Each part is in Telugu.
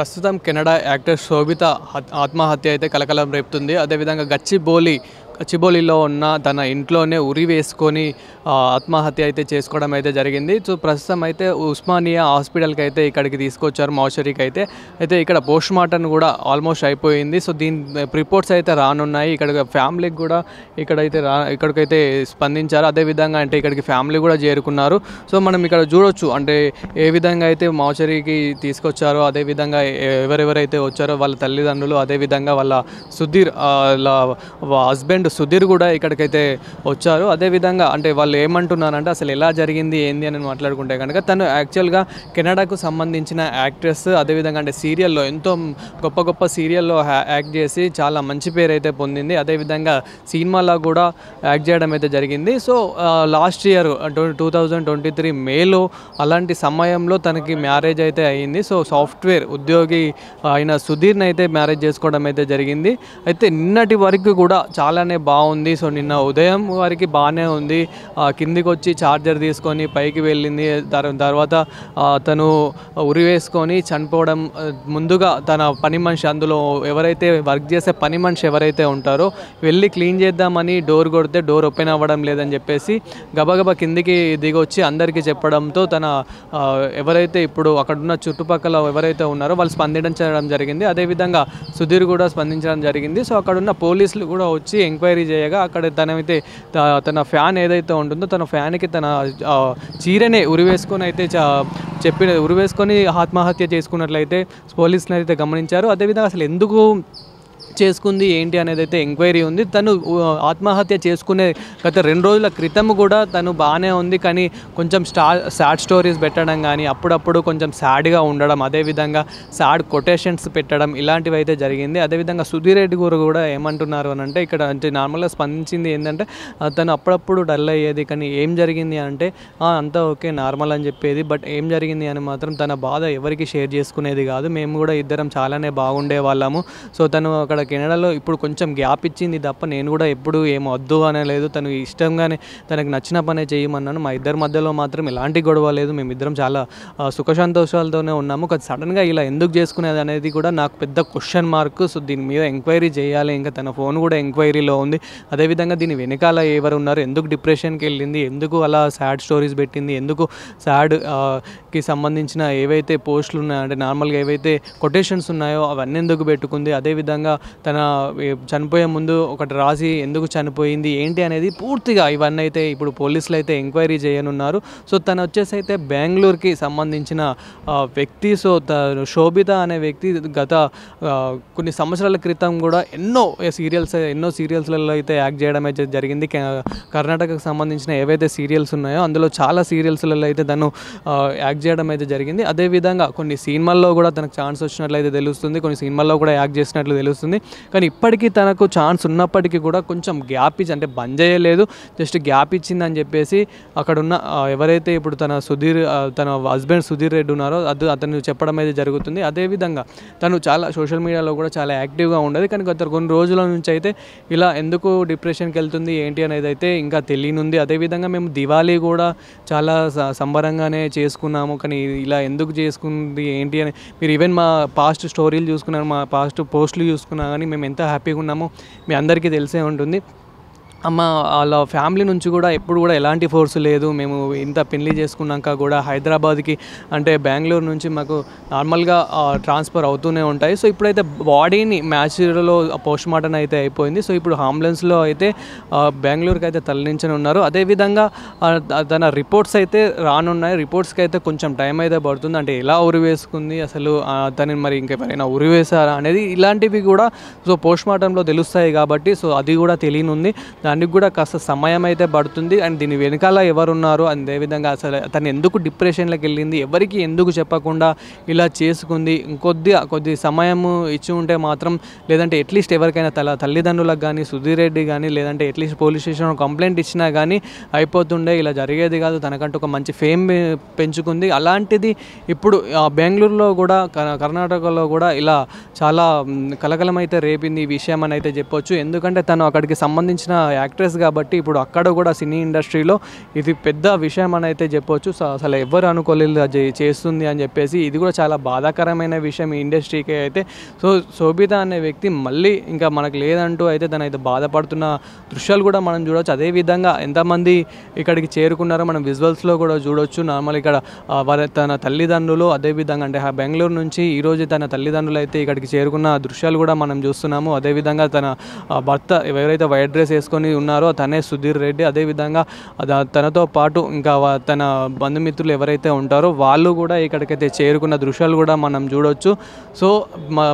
ప్రస్తుతం కెనడా యాక్టర్ శోభిత ఆత్మహత్య అయితే కలకలం రేపుతుంది. అదేవిధంగా గచ్చిబౌలిలో ఉన్న తన ఇంట్లోనే ఉరి వేసుకొని ఆత్మహత్య అయితే చేసుకోవడం అయితే జరిగింది. సో ప్రస్తుతం అయితే ఉస్మానియా హాస్పిటల్కి అయితే ఇక్కడికి తీసుకొచ్చారు, మోర్చరీకి అయితే ఇక్కడ పోస్ట్ మార్టం కూడా ఆల్మోస్ట్ అయిపోయింది. సో దీని రిపోర్ట్స్ అయితే రానున్నాయి. ఇక్కడ ఫ్యామిలీకి కూడా ఇక్కడికైతే స్పందించారు. అదేవిధంగా అంటే ఇక్కడికి ఫ్యామిలీ కూడా చేరుకున్నారు. సో మనం ఇక్కడ చూడొచ్చు అంటే ఏ విధంగా అయితే మోర్చరీకి తీసుకొచ్చారో, అదేవిధంగా ఎవరెవరైతే వచ్చారో వాళ్ళ తల్లిదండ్రులు, అదేవిధంగా వాళ్ళ సుధీర్ హస్బెండ్ సుధీర్ కూడా ఇక్కడికైతే వచ్చారు. అదేవిధంగా అంటే వాళ్ళు ఏమంటున్నారంటే అసలు ఎలా జరిగింది ఏంది అని మాట్లాడుకుంటే కనుక తను యాక్చువల్గా కెనడాకు సంబంధించిన యాక్ట్రెస్. అదేవిధంగా అంటే సీరియల్లో ఎంతో గొప్ప సీరియల్లో యాక్ట్ చేసి చాలా మంచి పేరు అయితే పొందింది. అదేవిధంగా సినిమాలో కూడా యాక్ట్ చేయడం అయితే జరిగింది. సో లాస్ట్ ఇయర్ 2023 మేలో అలాంటి సమయంలో తనకి మ్యారేజ్ అయితే అయ్యింది. సో సాఫ్ట్వేర్ ఉద్యోగి అయిన సుధీర్ని అయితే మ్యారేజ్ చేసుకోవడం అయితే జరిగింది. అయితే నిన్నటి వరకు కూడా చాలానే బాగుంది. సో నిన్న ఉదయం వరకు బాగానే ఉంది. కిందికి వచ్చి ఛార్జర్ తీసుకొని పైకి వెళ్ళింది. తర్వాత తను ఉరి వేసుకొని చనిపోవడం, ముందుగా తన పని మనిషి, అందులో ఎవరైతే వర్క్ చేసే పని మనిషి ఎవరైతే ఉంటారో వెళ్ళి క్లీన్ చేద్దామని డోర్ కొడితే డోర్ ఓపెన్ అవ్వడం లేదని చెప్పేసి గబగబా కిందికి దిగొచ్చి అందరికీ చెప్పడంతో తన ఎవరైతే ఇప్పుడు అక్కడున్న చుట్టుపక్కల ఎవరైతే ఉన్నారో వాళ్ళు స్పందించడం జరిగింది. అదేవిధంగా సుధీర్ కూడా స్పందించడం జరిగింది. సో అక్కడున్న పోలీసులు కూడా వచ్చి ఎంక్వైరీ చేయగా అక్కడ తన ఫ్యాన్ ఏదైతే ఉంటుందో తన ఫ్యాన్కి తన చీరనే ఉరివేసుకొని అయితే ఉరివేసుకొని ఆత్మహత్య చేసుకున్నట్లయితే పోలీసులు అయితే గమనించారు. అదేవిధంగా అసలు ఎందుకు చేసుకుంది ఏంటి అనేది అయితే ఎంక్వైరీ ఉంది. తను ఆత్మహత్య చేసుకునే గత 2 రోజుల క్రితం కూడా తను బాగానే ఉంది, కానీ కొంచెం సాడ్ స్టోరీస్ పెట్టడం కానీ అప్పుడప్పుడు కొంచెం సాడ్గా ఉండడం, అదేవిధంగా సాడ్ కొటేషన్స్ పెట్టడం ఇలాంటివి అయితే జరిగింది. అదేవిధంగా సుధీర్ రెడ్డి గారు కూడా ఏమంటున్నారు అని అంటే ఇక్కడ అంటే నార్మల్గా స్పందించింది ఏంటంటే తను అప్పుడప్పుడు డల్ అయ్యేది, కానీ ఏం జరిగింది అంటే అంతా ఓకే నార్మల్ అని చెప్పేది. బట్ ఏం జరిగింది అని మాత్రం తన బాధ ఎవరికి షేర్ చేసుకునేది కాదు. మేము కూడా ఇద్దరం చాలానే బాగుండే వాళ్ళము. సో తను అక్కడ కెనడాలో ఇప్పుడు కొంచెం గ్యాప్ ఇచ్చింది తప్ప నేను కూడా ఎప్పుడు ఏం వద్దు అనలేదు. తను ఇష్టంగానే తనకు నచ్చిన పనే చేయమన్నాను. మా ఇద్దరి మధ్యలో మాత్రం ఎలాంటి గొడవ లేదు. మేమిద్దరం చాలా సుఖ సంతోషాలతోనే ఉన్నాము. కానీ సడన్గా ఇలా ఎందుకు చేసుకునేది అనేది కూడా నాకు పెద్ద క్వశ్చన్ మార్క్. సో దీని మీద ఎంక్వైరీ చేయాలి. ఇంకా తన ఫోన్ కూడా ఎంక్వైరీలో ఉంది. అదేవిధంగా దీని వెనకాల ఎవరు ఉన్నారు, ఎందుకు డిప్రెషన్కి వెళ్ళింది, ఎందుకు అలా సాడ్ స్టోరీస్ పెట్టింది, ఎందుకు సాడ్కి సంబంధించిన ఏవైతే పోస్టులు ఉన్నాయో అంటే నార్మల్గా ఏవైతే కొటేషన్స్ ఉన్నాయో అవన్నీ ఎందుకు పెట్టుకుంది, అదేవిధంగా తన చనిపోయే ముందు ఒకటి రాసి ఎందుకు చనిపోయింది ఏంటి అనేది పూర్తిగా ఇవన్నీ అయితే ఇప్పుడు పోలీసులు అయితే ఎంక్వైరీ చేయనున్నారు. సో తను వచ్చేసి అయితే బెంగళూరుకి సంబంధించిన వ్యక్తి. సో శోభిత అనే వ్యక్తి గత కొన్ని సంవత్సరాల క్రితం కూడా ఎన్నో సీరియల్స్లలో అయితే యాక్ట్ చేయడం అయితే జరిగింది. కర్ణాటకకు సంబంధించిన ఏవైతే సీరియల్స్ ఉన్నాయో అందులో చాలా సీరియల్స్లలో అయితే తను యాక్ట్ చేయడం అయితే జరిగింది. అదేవిధంగా కొన్ని సినిమాల్లో కూడా తనకు ఛాన్స్ వచ్చినట్లయితే తెలుస్తుంది, కొన్ని సినిమాల్లో కూడా యాక్ట్ చేసినట్లు తెలుస్తుంది. కానీ ఇప్పటికీ తనకు ఛాన్స్ ఉన్నప్పటికీ కూడా కొంచెం గ్యాప్ ఇచ్చి అంటే బంద్ చేయలేదు, జస్ట్ గ్యాప్ ఇచ్చిందని చెప్పేసి అక్కడున్న ఎవరైతే ఇప్పుడు తన హస్బెండ్ సుధీర్ రెడ్డి ఉన్నారో అతను చెప్పడం అయితే జరుగుతుంది. అదేవిధంగా తను చాలా సోషల్ మీడియాలో కూడా చాలా యాక్టివ్గా ఉండదు. కానీ గత కొన్ని రోజుల నుంచి అయితే ఇలా ఎందుకు డిప్రెషన్కి వెళ్తుంది ఏంటి అనేది అయితే ఇంకా తెలియనుంది. అదేవిధంగా మేము దివాళీ కూడా చాలా సంబరంగానే చేసుకున్నాము, కానీ ఇలా ఎందుకు చేసుకుంది ఏంటి అని మీరు ఈవెన్ మా పాస్ట్ స్టోరీలు చూసుకున్నారు, మా పాస్ట్ పోస్టులు చూసుకున్నా కానీ మేము ఎంత హ్యాపీగా ఉన్నామో మీ అందరికీ తెలిసే ఉంటుంది. వాళ్ళ ఫ్యామిలీ నుంచి కూడా ఎప్పుడు కూడా ఎలాంటి ఫోర్స్ లేదు. మేము ఇంత పెళ్లి చేసుకున్నాక కూడా హైదరాబాద్కి అంటే బెంగళూరు నుంచి మాకు నార్మల్గా ట్రాన్స్ఫర్ అవుతూనే ఉంటాయి. సో ఇప్పుడైతే బాడీని మ్యాచ్లో పోస్ట్ మార్టం అయితే అయిపోయింది. సో ఇప్పుడు అంబులెన్స్లో అయితే బెంగళూరుకి అయితే తరలించని ఉన్నారు. అదేవిధంగా తన రిపోర్ట్స్ అయితే రానున్నాయి. రిపోర్ట్స్కి అయితే కొంచెం టైం అయితే పడుతుంది. అంటే ఎలా ఉరి వేసుకుంది, అసలు తనని మరి ఇంకెవరైనా ఉరి వేశారా అనేది ఇలాంటివి కూడా సో పోస్ట్ మార్టంలో తెలుస్తాయి కాబట్టి సో అది కూడా తెలియనుంది. దానికి కూడా కాస్త సమయం అయితే పడుతుంది. అండ్ దీని వెనకాల ఎవరున్నారు, అదేవిధంగా అసలు తను ఎందుకు డిప్రెషన్లోకి వెళ్ళింది, ఎవరికి ఎందుకు చెప్పకుండా ఇలా చేసుకుంది, కొద్ది సమయం ఇచ్చి ఉంటే మాత్రం, లేదంటే అట్లీస్ట్ ఎవరికైనా తల్లిదండ్రులకు కానీ సుధీర్ రెడ్డి కానీ లేదంటే అట్లీస్ట్ పోలీస్ స్టేషన్లో కంప్లైంట్ ఇచ్చినా కానీ అయిపోతుండే. ఇలా జరిగేది కాదు. తనకంటూ ఒక మంచి ఫేమ్ పెంచుకుంది. అలాంటిది ఇప్పుడు బెంగళూరులో కూడా కర్ణాటకలో కూడా ఇలా చాలా కలకలం అయితే రేపింది ఈ విషయం అని అయితే చెప్పొచ్చు. ఎందుకంటే తను అక్కడికి సంబంధించిన యాక్ట్రెస్ కాబట్టి ఇప్పుడు అక్కడ కూడా సినీ ఇండస్ట్రీలో ఇది పెద్ద విషయం అని అయితే చెప్పొచ్చు. సో అసలు ఎవరు అనుకోలేదు అది చేస్తుంది అని చెప్పేసి. ఇది కూడా చాలా బాధాకరమైన విషయం ఈ ఇండస్ట్రీకి అయితే. సో శోభిత అనే వ్యక్తి మళ్ళీ ఇంకా మనకు లేదంటూ అయితే తనైతే బాధపడుతున్న దృశ్యాలు కూడా మనం చూడవచ్చు. అదేవిధంగా ఎంతమంది ఇక్కడికి చేరుకున్నారో మనం విజువల్స్లో కూడా చూడొచ్చు. నార్మల్ ఇక్కడ తన తల్లిదండ్రులు అదేవిధంగా అంటే బెంగళూరు నుంచి ఈరోజు తన తల్లిదండ్రులు అయితే ఇక్కడికి చేరుకున్న దృశ్యాలు కూడా మనం చూస్తున్నాము. అదేవిధంగా తన భర్త ఎవరైతే వైట్ డ్రెస్ వేసుకొని ఉన్నారో తనే సుధీర్ రెడ్డి. అదేవిధంగా తనతో పాటు ఇంకా తన బంధుమిత్రులు ఎవరైతే ఉంటారో వాళ్ళు కూడా ఇక్కడికైతే చేరుకున్న దృశ్యాలు కూడా మనం చూడొచ్చు. సో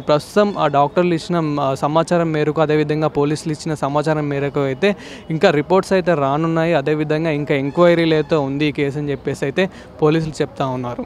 ప్రస్తుతం ఆ డాక్టర్లు ఇచ్చిన సమాచారం మేరకు అదేవిధంగా పోలీసులు ఇచ్చిన సమాచారం మేరకు అయితే ఇంకా రిపోర్ట్స్ అయితే రానున్నాయి. అదేవిధంగా ఇంకా ఎంక్వైరీలు అయితే ఉంది ఈ కేసు అని చెప్పేసి అయితే పోలీసులు చెప్తా ఉన్నారు.